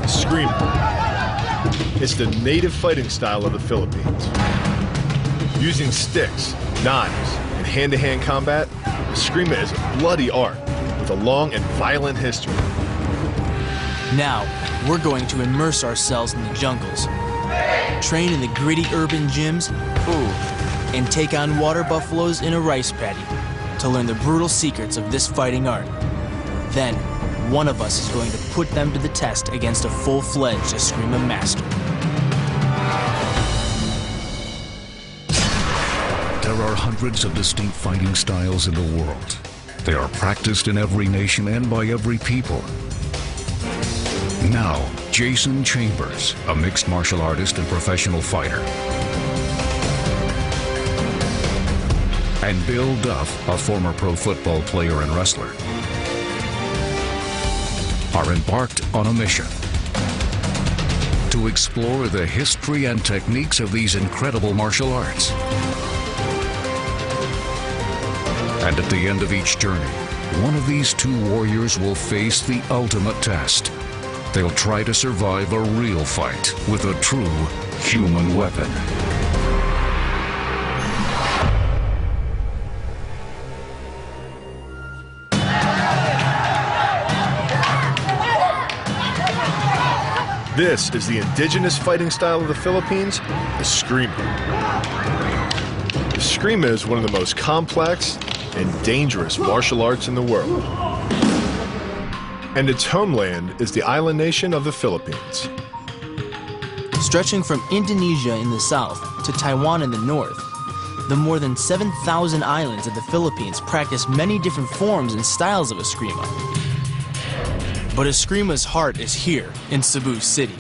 Eskrima. It's the native fighting style of the Philippines. Using sticks, knives, and hand-to-hand combat, Eskrima is a bloody art with a long and violent history. Now, we're going to immerse ourselves in the jungles, train in the gritty urban gyms, and take on water buffaloes in a rice paddy to learn the brutal secrets of this fighting art. Then, one of us is going to put them to the test against a full-fledged Eskrima master. There are hundreds of distinct fighting styles in the world. They are practiced in every nation and by every people. Now, Jason Chambers, a mixed martial artist and professional fighter, and Bill Duff, a former pro football player and wrestler, are embarked on a mission to explore the history and techniques of these incredible martial arts. And at the end of each journey, one of these two warriors will face the ultimate test. They'll try to survive a real fight with a true human weapon. This is the indigenous fighting style of the Philippines, Eskrima. Eskrima is one of the most complex and dangerous martial arts in the world. And its homeland is the island nation of the Philippines. Stretching from Indonesia in the south to Taiwan in the north, the more than 7,000 islands of the Philippines practice many different forms and styles of Eskrima. But Eskrima's heart is here in Cebu City.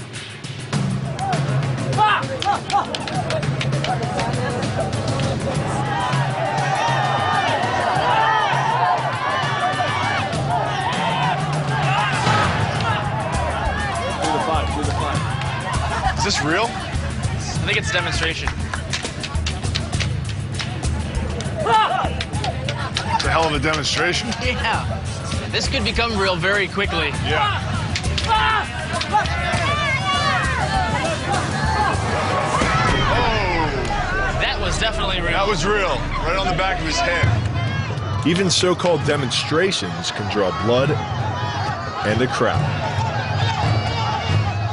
Is this real? I think it's a demonstration. It's a hell of a demonstration. Yeah. This could become real very quickly. Yeah. Oh! That was definitely real. That was real. Right on the back of his head. Even so-called demonstrations can draw blood and a crowd.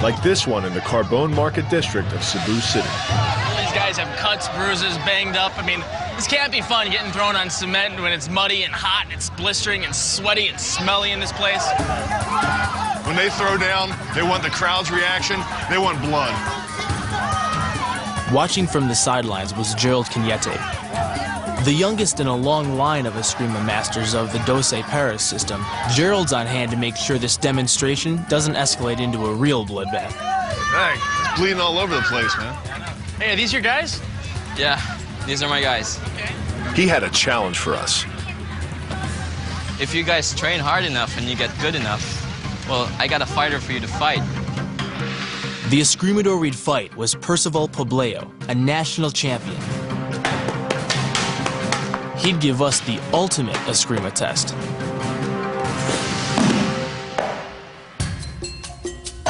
Like this one in the Carbone Market District of Cebu City. All these guys have cuts, bruises, banged up. I mean, this can't be fun getting thrown on cement when it's muddy and hot, and it's blistering and sweaty and smelly in this place. When they throw down, they want the crowd's reaction, they want blood. Watching from the sidelines was Gerald Cañete, the youngest in a long line of Eskrima masters of the Doce Paris system. Gerald's on hand to make sure this demonstration doesn't escalate into a real bloodbath. Hey, it's bleeding all over the place, man. Hey, are these your guys? Yeah, these are my guys. He had a challenge for us. If you guys train hard enough and you get good enough, well, I got a fighter for you to fight. The Escrimador we'd fight was Percival Pobleo, a national champion. He'd give us the ultimate Eskrima test.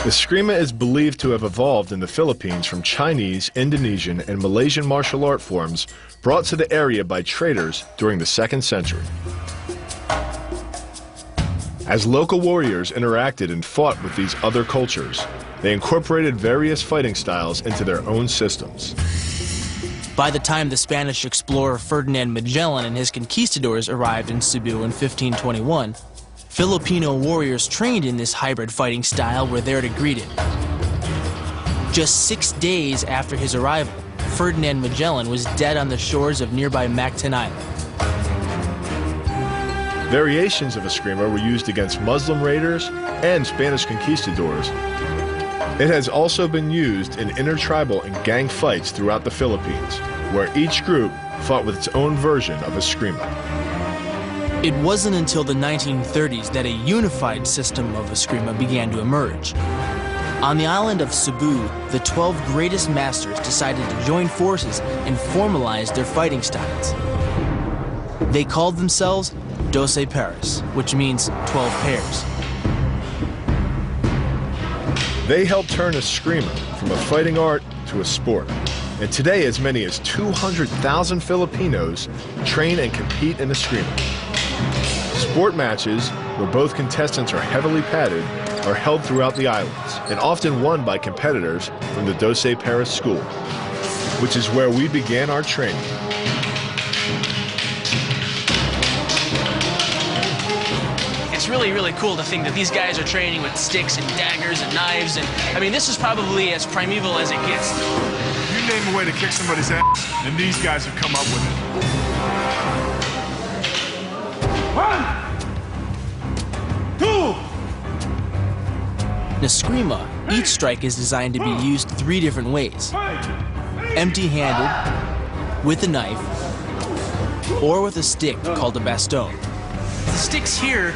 Eskrima is believed to have evolved in the Philippines from Chinese, Indonesian, and Malaysian martial art forms brought to the area by traders during the 2nd century. As local warriors interacted and fought with these other cultures, they incorporated various fighting styles into their own systems. By the time the Spanish explorer Ferdinand Magellan and his conquistadors arrived in Cebu in 1521, Filipino warriors trained in this hybrid fighting style were there to greet him. Just 6 days after his arrival, Ferdinand Magellan was dead on the shores of nearby Mactan Island. Variations of Eskrima were used against Muslim raiders and Spanish conquistadors. It has also been used in intertribal and gang fights throughout the Philippines, where each group fought with its own version of Eskrima. It wasn't until the 1930s that a unified system of Eskrima began to emerge. On the island of Cebu, the 12 greatest masters decided to join forces and formalize their fighting styles. They called themselves Doce Paris, which means 12 pairs. They helped turn eskrima from a fighting art to a sport. And today, as many as 200,000 Filipinos train and compete in eskrima. Sport matches, where both contestants are heavily padded, are held throughout the islands and often won by competitors from the 12 Paris school, which is where we began our training. It's really, really cool to think that these guys are training with sticks and daggers and knives, and I mean, this is probably as primeval as it gets. You name a way to kick somebody's ass, and these guys have come up with it. 1, 2. In eskrima, each strike is designed to be used 3 different ways. Empty-handed, with a knife, or with a stick called a baston. The sticks here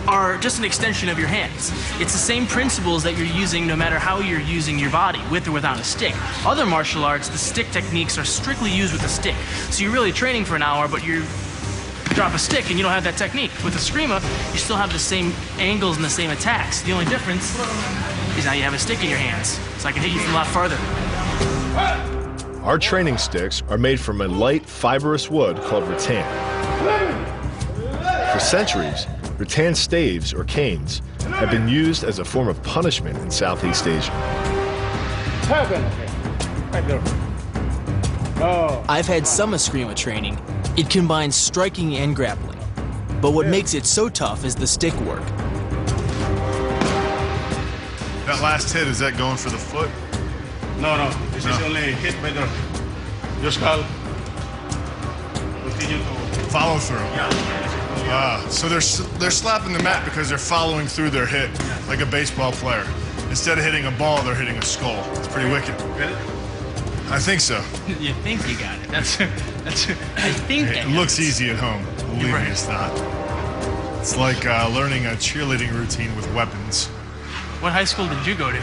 are just an extension of your hands. It's the same principles that you're using no matter how you're using your body, with or without a stick. Other martial arts, the stick techniques are strictly used with a stick. So you're really training for an hour, but you drop a stick and you don't have that technique. With eskrima, you still have the same angles and the same attacks. The only difference is now you have a stick in your hands, so I can hit you from a lot farther. Our training sticks are made from a light, fibrous wood called rattan. For centuries, rattan staves, or canes, have been used as a form of punishment in Southeast Asia. I've had some eskrima training. It combines striking and grappling. But what makes it so tough is the stick work. That last hit, is that going for the foot? No. This is only hit by your skull. Continue to Follow through. So they're slapping the mat because they're following through their hit, like a baseball player. Instead of hitting a ball, they're hitting a skull. It's pretty wicked. Get it? I think so. You think you got it. That's I think It looks easy at home. Believe me, it's not. It's like learning a cheerleading routine with weapons. What high school did you go to?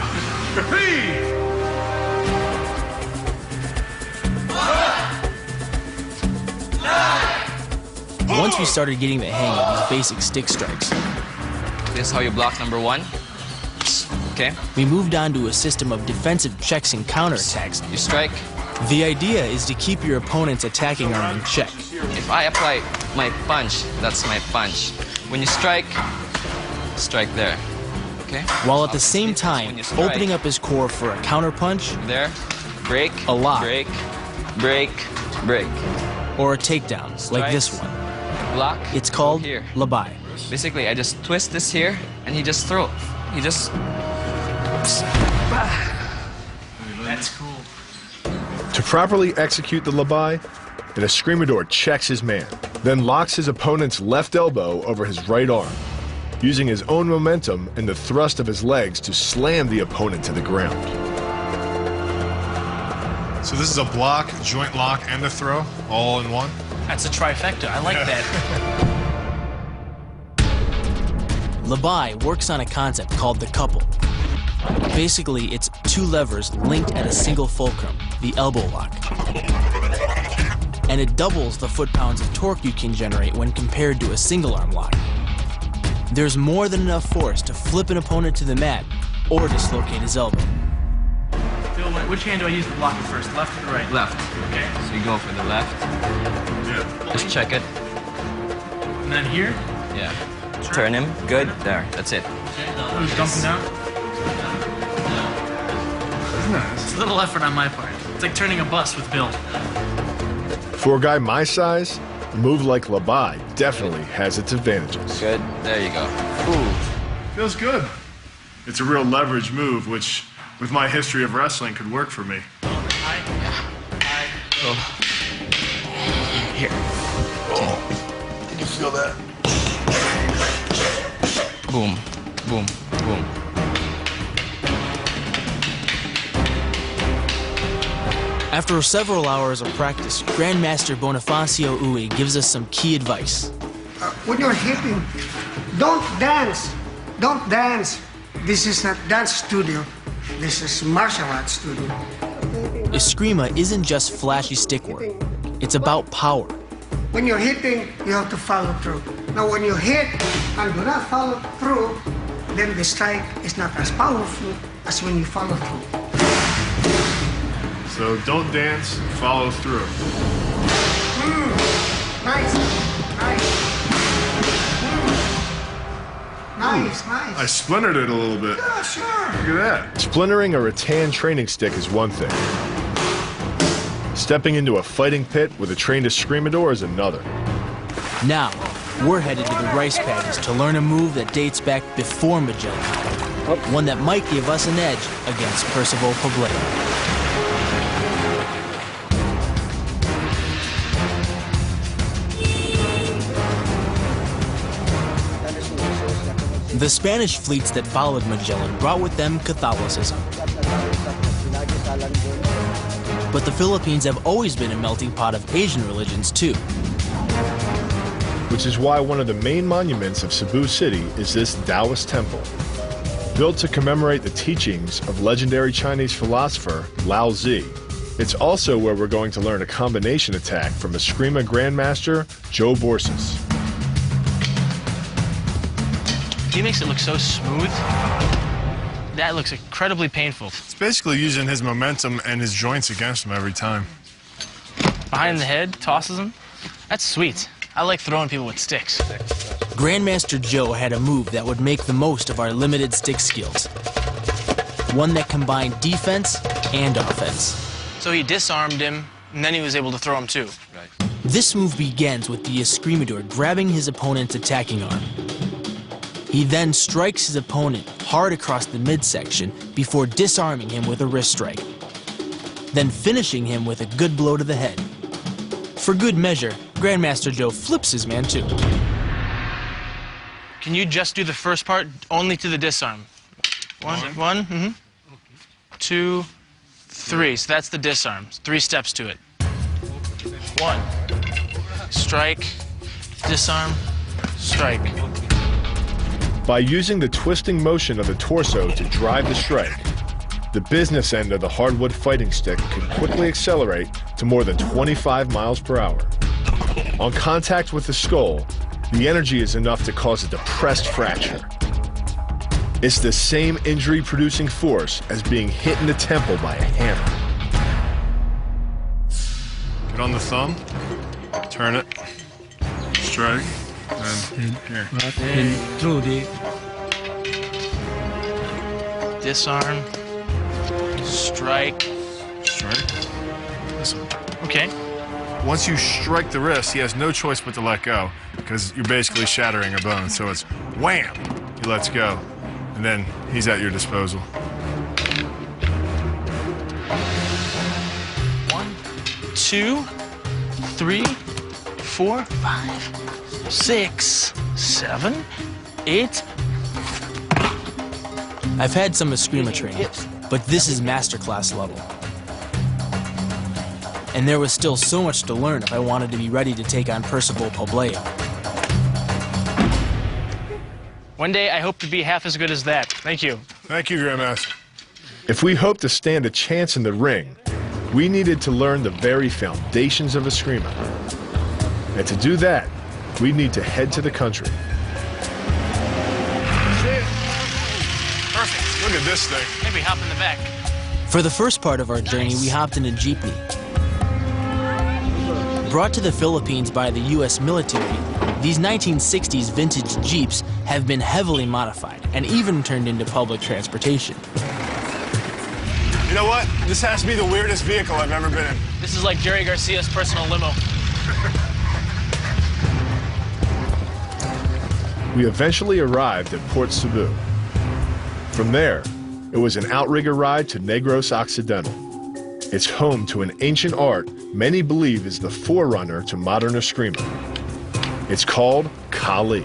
Once we started getting the hang of these basic stick strikes, This is how you block number 1. Okay? we moved on to a system of defensive checks and counterattacks. You strike. The idea is to keep your opponent's attacking arm in check. If I apply my punch, that's my punch. When you strike there. Okay? While at the same time When you strike, opening up his core for a counterpunch there, break, A lock. break, break, break. or a takedown, like this Strikes. one. Block. It's called here. labai. Basically, I just twist this here, and he just throw. He just. That's cool. To properly execute the labai, an escrimador checks his man, then locks his opponent's left elbow over his right arm, using his own momentum and the thrust of his legs to slam the opponent to the ground. So this is a block, joint lock, and a throw, all in one? That's a trifecta. I like that. Labai works on a concept called the couple. Basically, it's 2 levers linked at a single fulcrum, the elbow lock. And it doubles the foot-pounds of torque you can generate when compared to a single-arm lock. There's more than enough force to flip an opponent to the mat or dislocate his elbow. Phil, which hand do I use to block it first, left or the right? Left. Okay. So you go for the left. Yeah. Just check it. And then here? Yeah. Turn him. Good. There. That's it. Who's dumping down? It's a little effort on my part. It's like turning a bus with Bill. For a guy my size, a move like labai definitely has its advantages. Good. There you go. Feels good. It's a real leverage move, which, with my history of wrestling, could work for me. Here. Can you feel that? Boom. Boom. Boom. After several hours of practice, Grandmaster Bonifacio Uwe gives us some key advice. When you're hitting, don't dance. Don't dance. This is not dance studio. This is martial arts studio. Eskrima isn't just flashy stick work. It's about power. When you're hitting, you have to follow through. Now, when you hit and do not follow through, then the strike is not as powerful as when you follow through. So don't dance, follow through. Nice, nice. Nice, nice. I splintered it a little bit. Yeah, sure. Look at that. Splintering a rattan training stick is one thing. Stepping into a fighting pit with a trained escrimador is another. Now, we're headed to the rice paddies to learn a move that dates back before Magellan. One that might give us an edge against Percival Poblete. The Spanish fleets that followed Magellan brought with them Catholicism. But the Philippines have always been a melting pot of Asian religions too. Which is why one of the main monuments of Cebu City is this Taoist temple. Built to commemorate the teachings of legendary Chinese philosopher Lao Tzu. It's also where we're going to learn a combination attack from Eskrima Grandmaster Joe Borsis. He makes it look so smooth. That looks incredibly painful. It's basically using his momentum and his joints against him every time. Behind the head, tosses him. That's sweet. I like throwing people with sticks. Grandmaster Joe had a move that would make the most of our limited stick skills. One that combined defense and offense. So he disarmed him, and then he was able to throw him too. This move begins with the escrimador grabbing his opponent's attacking arm. He then strikes his opponent hard across the midsection before disarming him with a wrist strike, then finishing him with a good blow to the head. For good measure, Grandmaster Joe flips his man too. Can you just do the first part only to the disarm? One, two, three. So that's the disarm. 3 steps to it. 1, strike, disarm, strike. By using the twisting motion of the torso to drive the strike, the business end of the hardwood fighting stick can quickly accelerate to more than 25 miles per hour. On contact with the skull, the energy is enough to cause a depressed fracture. It's the same injury-producing force as being hit in the temple by a hammer. Get on the thumb, turn it, strike, and here. Disarm, strike. Strike. This one. Okay. Once you strike the wrist, he has no choice but to let go because you're basically shattering a bone. So it's wham, he lets go, and then he's at your disposal. 1, 2, 3, 4, 5, 6, 7, 8. I've had some Eskrima training, but this is masterclass level. And there was still so much to learn if I wanted to be ready to take on Percival Poblete. One day I hope to be half as good as that. Thank you. Thank you, Grandmaster. If we hoped to stand a chance in the ring, we needed to learn the very foundations of Eskrima. And to do that, we need to head to the country. Perfect. Look at this thing. Maybe hop in the back. For the first part of our journey, we hopped in a jeepney. Brought to the Philippines by the U.S. military, these 1960s vintage Jeeps have been heavily modified and even turned into public transportation. You know what? This has to be the weirdest vehicle I've ever been in. This is like Jerry Garcia's personal limo. We eventually arrived at Port Cebu. From there, it was an outrigger ride to Negros Occidental. It's home to an ancient art many believe is the forerunner to modern Eskrima. It's called Kali.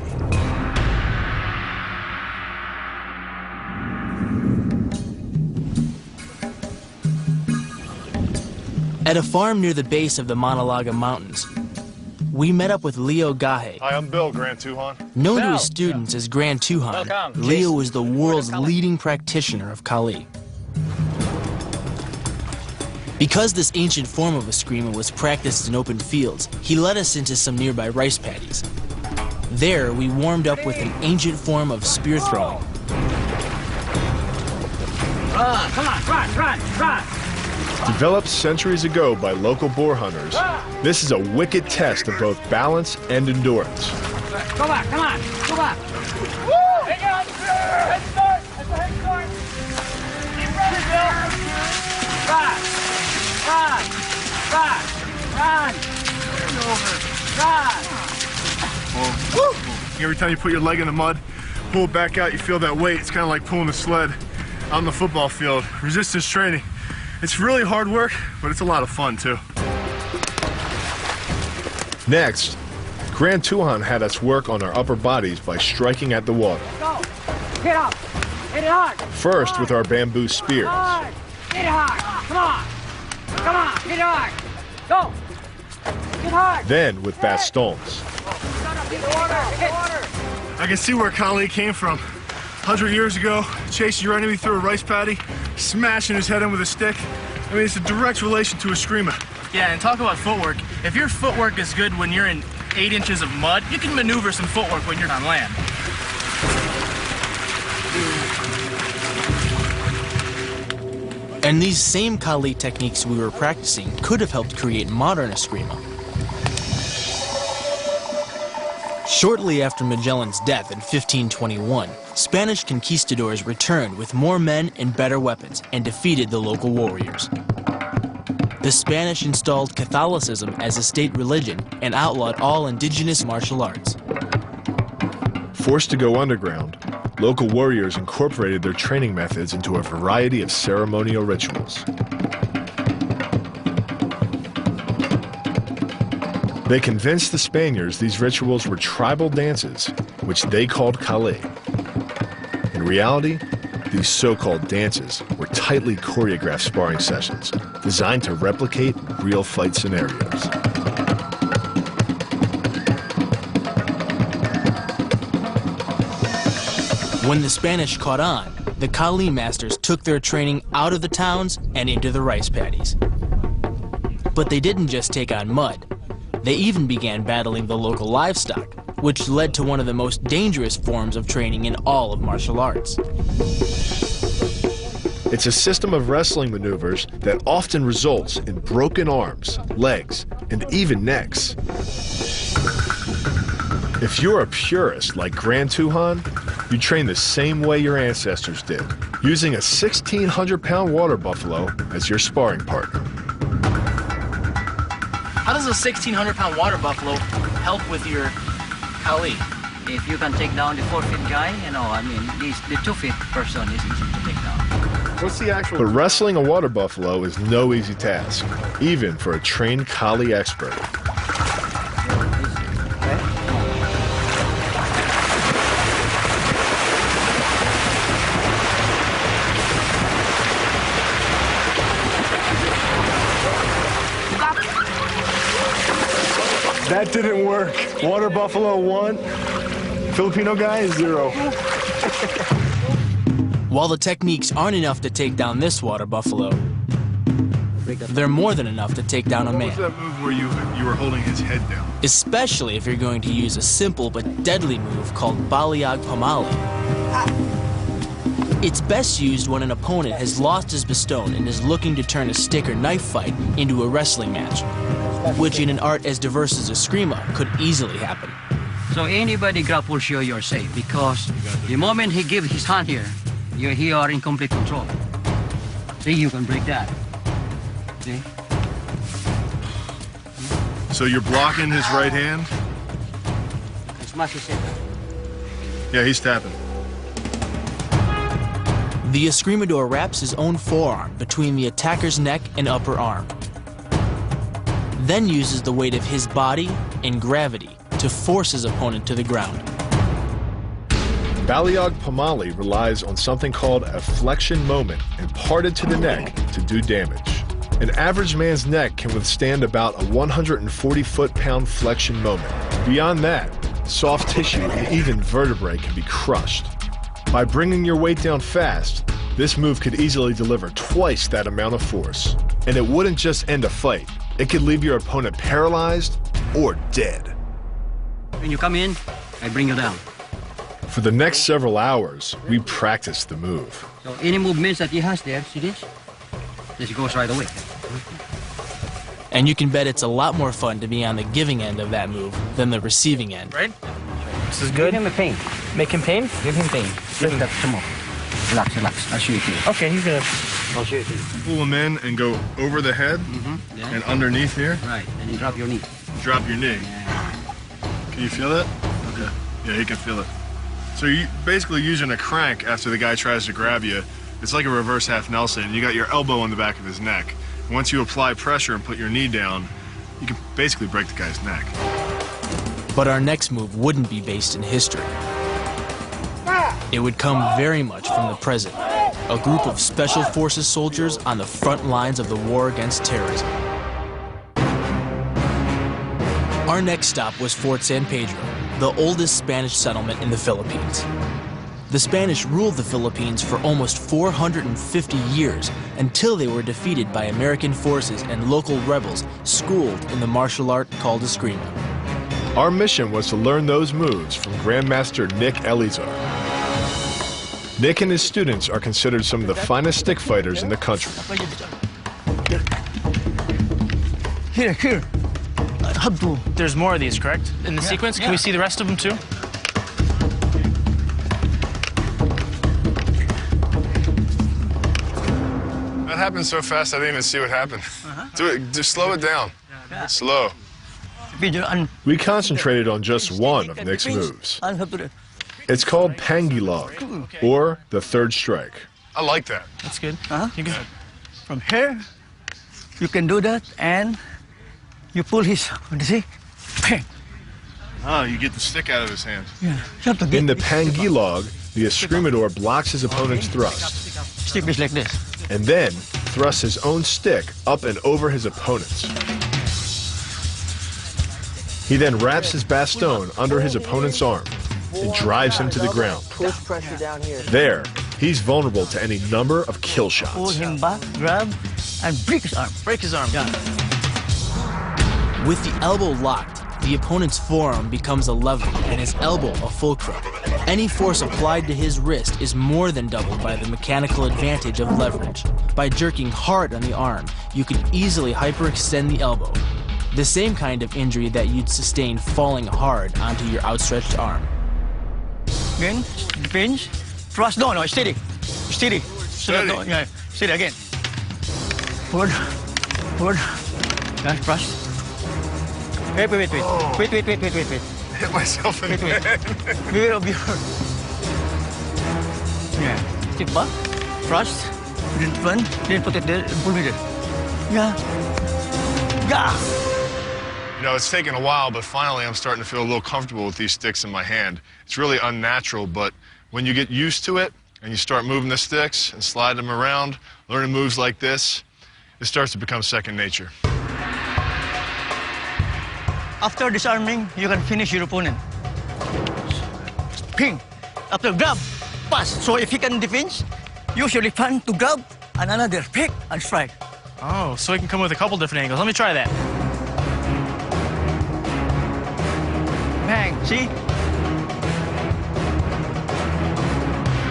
At a farm near the base of the Manalaga Mountains, we met up with Leo Gahe. Hi, I'm Bill, Grand Tuhan. Known to his students as Grand Tuhan, Leo is the world's leading practitioner of Kali. Because this ancient form of Eskrima was practiced in open fields, he led us into some nearby rice paddies. There, we warmed up with an ancient form of spear throwing. Developed centuries ago by local boar hunters, this is a wicked test of both balance and endurance. Go back, come on, go back. Woo! Hang on, head start, that's a head start. Keep running, Bill. Run, Woo! Every time you put your leg in the mud, pull it back out, you feel that weight. It's kind of like pulling a sled out on the football field. Resistance training. It's really hard work, but it's a lot of fun too. Next, Grand Tuhan had us work on our upper bodies by striking at the water. Go. Hit up. Hit it hard. First with our bamboo spears. Hard. Hit it hard. Come on. Come on. Hit it hard. Go. Hit hard. Then with bastons. Hit the water. Hit. I can see where Kali came from. 100 years ago, chasing your enemy through a rice paddy, smashing his head in with a stick. I mean, it's a direct relation to eskrima. Yeah, and talk about footwork. If your footwork is good when you're in 8 inches of mud, you can maneuver some footwork when you're on land. And these same Kali techniques we were practicing could have helped create modern eskrima. Shortly after Magellan's death in 1521, Spanish conquistadors returned with more men and better weapons and defeated the local warriors. The Spanish installed Catholicism as a state religion and outlawed all indigenous martial arts. Forced to go underground, local warriors incorporated their training methods into a variety of ceremonial rituals. They convinced the Spaniards these rituals were tribal dances, which they called Kali. In reality, these so-called dances were tightly choreographed sparring sessions designed to replicate real fight scenarios. When the Spanish caught on, the Kali masters took their training out of the towns and into the rice paddies. But they didn't just take on mud. They even began battling the local livestock, which led to one of the most dangerous forms of training in all of martial arts. It's a system of wrestling maneuvers that often results in broken arms, legs, and even necks. If you're a purist like Grand Tuhan, you train the same way your ancestors did, using a 1,600-pound water buffalo as your sparring partner. How does a 1,600-pound water buffalo help with your Kali? If you can take down the 4-foot guy, you know, I mean, the 2-foot person is easy to take down. What's the actual... But wrestling a water buffalo is no easy task, even for a trained Kali expert. That didn't work. Water buffalo 1, Filipino guy 0. While the techniques aren't enough to take down this water buffalo, they're more than enough to take down a What was man. that move where you were holding his head down? Especially if you're going to use a simple but deadly move called Baliag Pamali. It's best used when an opponent has lost his baston and is looking to turn a stick or knife fight into a wrestling match, which in an art as diverse as eskrima could easily happen. So anybody grapples you, you're safe, because the moment he gives his hand here, you are in complete control. See, you can break that. See? So you're blocking his right hand? Smash his head. Yeah, he's tapping. The escrimador wraps his own forearm between the attacker's neck and upper arm, then uses the weight of his body and gravity to force his opponent to the ground. Baliag Pamali relies on something called a flexion moment imparted to the neck to do damage. An average man's neck can withstand about a 140 foot-pound flexion moment. Beyond that, soft tissue and even vertebrae can be crushed. By bringing your weight down fast, this move could easily deliver twice that amount of force. And it wouldn't just end a fight. It could leave your opponent paralyzed or dead. When you come in, I bring you down. For the next several hours, we practiced the move. So any movements that he has there, see this? This goes right away. And you can bet it's a lot more fun to be on the giving end of that move than the receiving end. Right? This is good. Give him a pain. Make him pain? Give him pain. Give him that some more. Relax, relax. I'll show you to you. Okay, he's gonna. I'll show you to you. Pull them in and go over the head Yeah. and underneath here. Right, and you drop your knee. Drop your knee. Can you feel it? Okay. Yeah, he can feel it. So you basically using a crank after the guy tries to grab you. It's like a reverse half Nelson. You got your elbow on the back of his neck. Once you apply pressure and put your knee down, you can basically break the guy's neck. But our next move wouldn't be based in history. It would come very much from the present. A group of Special Forces soldiers on the front lines of the war against terrorism. Our next stop was Fort San Pedro, the oldest Spanish settlement in the Philippines. The Spanish ruled the Philippines for almost 450 years until they were defeated by American forces and local rebels schooled in the martial art called eskrima. Our mission was to learn those moves from Grandmaster Nick Elizar. Nick and his students are considered some of the finest stick fighters in the country. Here. There's more of these, correct? In the sequence? Can we see the rest of them too? That happened so fast I didn't even see what happened. Do it, just slow it down. Slow. We concentrated on just one of Nick's moves. It's called Pangilog, or the third strike. I like that. That's good. You can. From here, you can do that, and you pull his, you see? Oh, you get the stick out of his hand. Yeah. In the Pangilog, the escrimador blocks his opponent's thrust, Stick is like this. and then thrusts his own stick up and over his opponent's. He then wraps his baston under his opponent's arm and drives him to the ground. Push pressure down here. There, he's vulnerable to any number of kill shots. Pull him back, grab, and break his arm. Break his arm. With the elbow locked, the opponent's forearm becomes a lever and his elbow a fulcrum. Any force applied to his wrist is more than doubled by the mechanical advantage of leverage. By jerking hard on the arm, you can easily hyperextend the elbow. The same kind of injury that you'd sustain falling hard onto your outstretched arm. Again, depends. Thrust, no, steady. Steady. Steady. Yeah, steady again. Forward. Yeah, thrust. Wait. Wait. Hit myself in the head. Beware of your... Yeah. Step back. Thrust. Then turn. Then put it there and pull me there. Yeah. You know, it's taken a while, but finally I'm starting to feel a little comfortable with these sticks in my hand. It's really unnatural, but when you get used to it and you start moving the sticks and slide them around, learning moves like this, it starts to become second nature. After disarming, you can finish your opponent. Ping. After grab, pass. So if he can defend, use your left hand to grab and another pick and strike. Oh, so he can come with a couple different angles. Let me try that. Bang. See?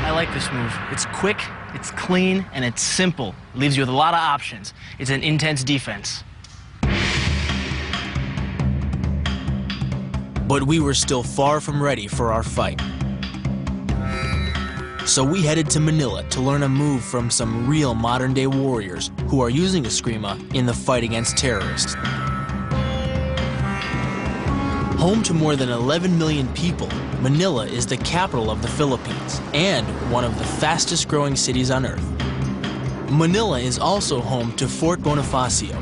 I like this move. It's quick, it's clean, and it's simple. It leaves you with a lot of options. It's an intense defense. But we were still far from ready for our fight. So we headed to Manila to learn a move from some real modern-day warriors who are using eskrima in the fight against terrorists. Home to more than 11 million people, Manila is the capital of the Philippines and one of the fastest-growing cities on Earth. Manila is also home to Fort Bonifacio,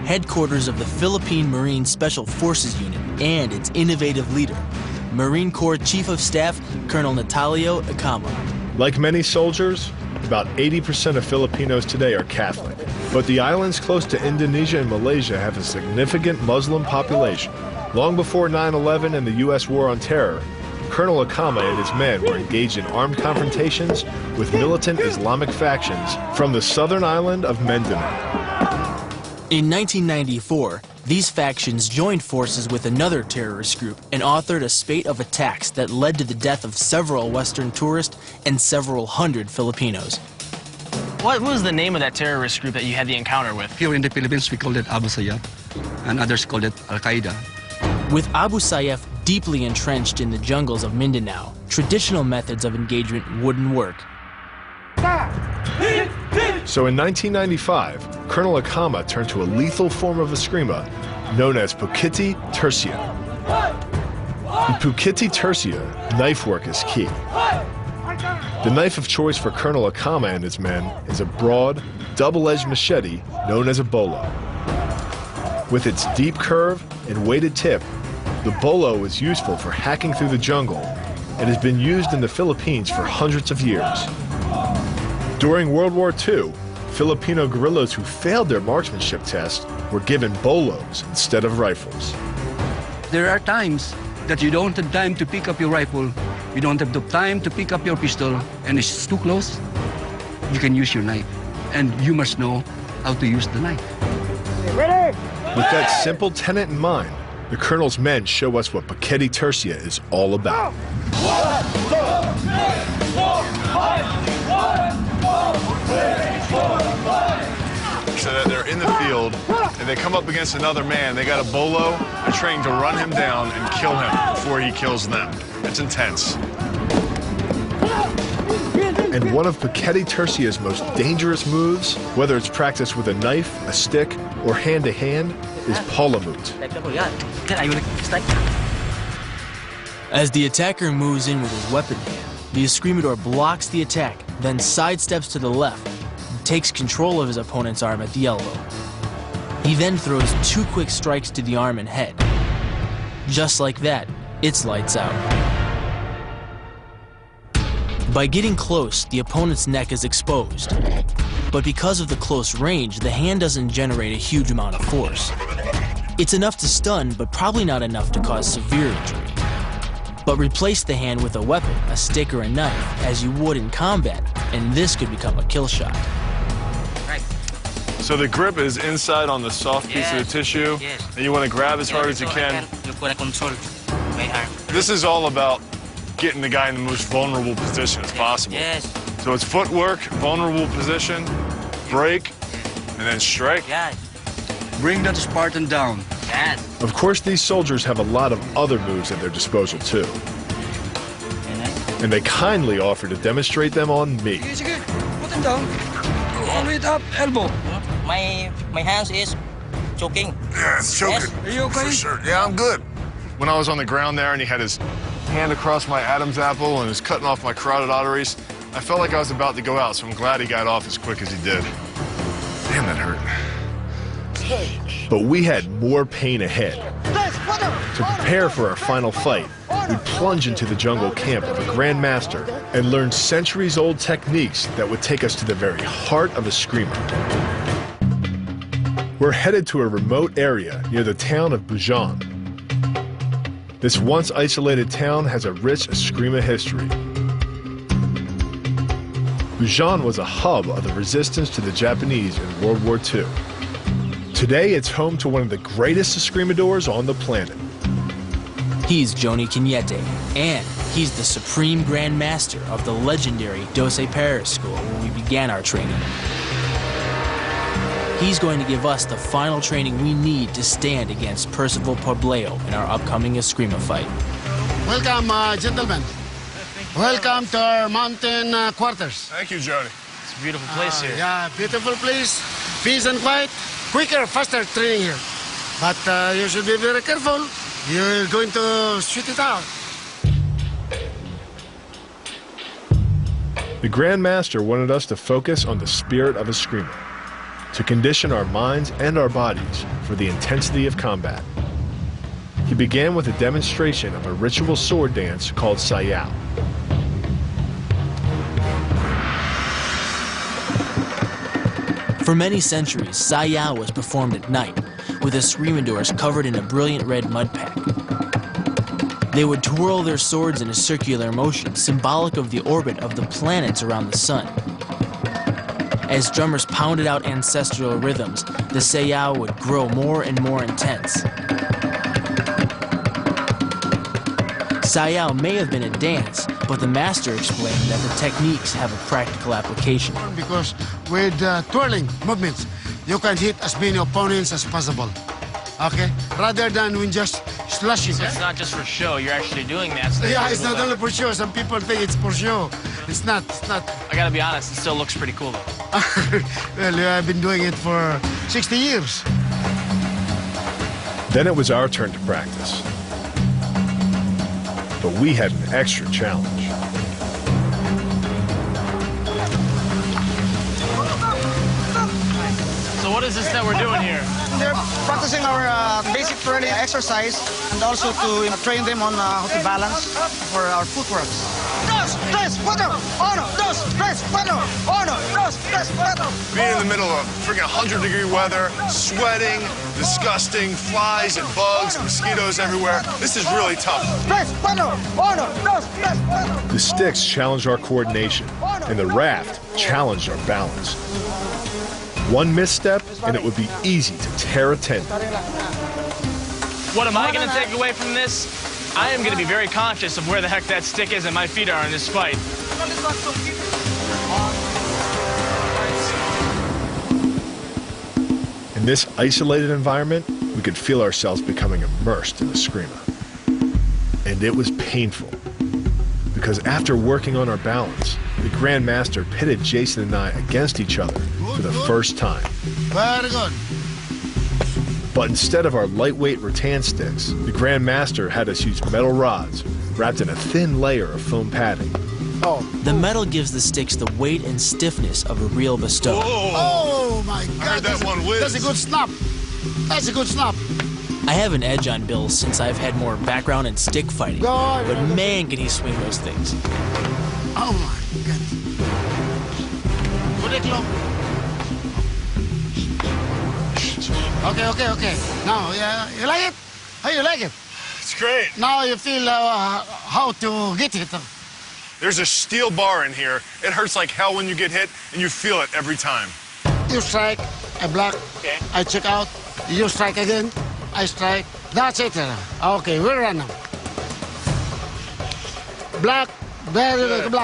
headquarters of the Philippine Marine Special Forces Unit and its innovative leader, Marine Corps Chief of Staff Colonel Natalio Acama. Like many soldiers, about 80% of Filipinos today are Catholic. But the islands close to Indonesia and Malaysia have a significant Muslim population. Long before 9/11 and the U.S. War on Terror, Colonel Acama and his men were engaged in armed confrontations with militant Islamic factions from the southern island of Mindanao. In 1994, these factions joined forces with another terrorist group and authored a spate of attacks that led to the death of several Western tourists and several hundred Filipinos. What was the name of that terrorist group that you had the encounter with? Here in the Philippines, we call it Abu Sayyaf, and others call it Al-Qaeda. With Abu Sayyaf deeply entrenched in the jungles of Mindanao, traditional methods of engagement wouldn't work. So in 1995, Colonel Akama turned to a lethal form of eskrima known as Pukiti tercia. In Pukiti tercia, knife work is key. The knife of choice for Colonel Akama and his men is a broad, double-edged machete known as a bolo. With its deep curve and weighted tip, the bolo is useful for hacking through the jungle and has been used in the Philippines for hundreds of years. During World War II, Filipino guerrillas who failed their marksmanship test were given bolos instead of rifles. There are times that you don't have time to pick up your rifle, you don't have the time to pick up your pistol, and it's too close, you can use your knife. And you must know how to use the knife. With that simple tenet in mind, the Colonel's men show us what Pukiti tercia is all about. So that they're in the field and they come up against another man. They got a bolo. They're training to run him down and kill him before he kills them. It's intense. And one of Pukiti tercia's most dangerous moves, whether it's practiced with a knife, a stick, or hand-to-hand, is palamut. As the attacker moves in with his weapon hand, the escrimador blocks the attack, then sidesteps to the left, and takes control of his opponent's arm at the elbow. He then throws 2 quick strikes to the arm and head. Just like that, it's lights out. By getting close, the opponent's neck is exposed. But because of the close range, the hand doesn't generate a huge amount of force. It's enough to stun, but probably not enough to cause severe injury. But replace the hand with a weapon, a stick or a knife, as you would in combat, and this could become a kill shot. So the grip is inside on the soft piece of the tissue, and you want to grab as hard as you can. This is all about getting the guy in the most vulnerable position as possible. So it's footwork, vulnerable position, break, and then strike. Bring that Spartan down. Of course, these soldiers have a lot of other moves at their disposal too. And they kindly offer to demonstrate them on me. Put him down. Hold it up, elbow. My hands is choking. Yeah, it's choking. Yes. Are you okay? For sure. Yeah, I'm good. When I was on the ground there and he had his hand across my Adam's apple and was cutting off my carotid arteries, I felt like I was about to go out, so I'm glad he got off as quick as he did. Damn, that hurt. But we had more pain ahead. To prepare for our final fight, we plunge into the jungle camp of a Grand Master and learn centuries-old techniques that would take us to the very heart of eskrima. We're headed to a remote area near the town of Bujan. This once isolated town has a rich eskrima history. Bujan was a hub of the resistance to the Japanese in World War II. Today, it's home to one of the greatest escrimadors on the planet. He's Joni Cañete, and he's the Supreme Grand Master of the legendary 12 Paris School where we began our training. He's going to give us the final training we need to stand against Percival Pobleo in our upcoming eskrima fight. Welcome, gentlemen. Welcome to our mountain quarters. Thank you, Jody. It's a beautiful place here. Yeah, beautiful place. Peace and quiet. Quicker, faster training here. But you should be very careful. You're going to shoot it out. The Grand Master wanted us to focus on the spirit of eskrima, to condition our minds and our bodies for the intensity of combat. He began with a demonstration of a ritual sword dance called Sayao. For many centuries, Sayao was performed at night, with escrimadors covered in a brilliant red mud pack. They would twirl their swords in a circular motion, symbolic of the orbit of the planets around the sun. As drummers pounded out ancestral rhythms, the sayao would grow more and more intense. Sayao may have been a dance, but the master explained that the techniques have a practical application. Because with twirling movements, you can hit as many opponents as possible. Okay? Rather than when just slashing. So it's not just for show, you're actually doing that. So Yeah, it's not only for show. Some people think it's for show. It's not. I gotta be honest, it still looks pretty cool though. Well, I've been doing it for 60 years. Then it was our turn to practice. But we had an extra challenge. So what is this that we're doing here? They're practicing our basic twirling exercise and also to train them on how to balance for our footwork. Dos, tres, cuatro, uno, dos, tres, cuatro, uno, dos, tres, cuatro. Being in the middle of freaking 100-degree weather, sweating, disgusting, flies and bugs and mosquitoes everywhere. This is really tough. Tres, cuatro, uno, dos, tres, cuatro. The sticks challenged our coordination, and the raft challenged our balance. One misstep, and it would be easy to tear a tendon. What am I gonna take away from this? I am gonna be very conscious of where the heck that stick is and my feet are in this fight. In this isolated environment, we could feel ourselves becoming immersed in the screamer. And it was painful, because after working on our balance, the Grand Master pitted Jason and I against each other for the first time. Very good. But instead of our lightweight rattan sticks, the Grand Master had us use metal rods wrapped in a thin layer of foam padding. The metal gives the sticks the weight and stiffness of a real bestow. Oh my God! I heard that one whiz. That's a good snap. That's a good snap. I have an edge on Bill since I've had more background in stick fighting, God. but man can he swing those things. Oh my God. Put it low. Okay. Now, you like it? How you like it? It's great. Now you feel how to get it. There's a steel bar in here. It hurts like hell when you get hit, and you feel it every time. You strike, I block, Okay. I check out. You strike again, I strike. That's it. Okay, we're run now. Block, very good block.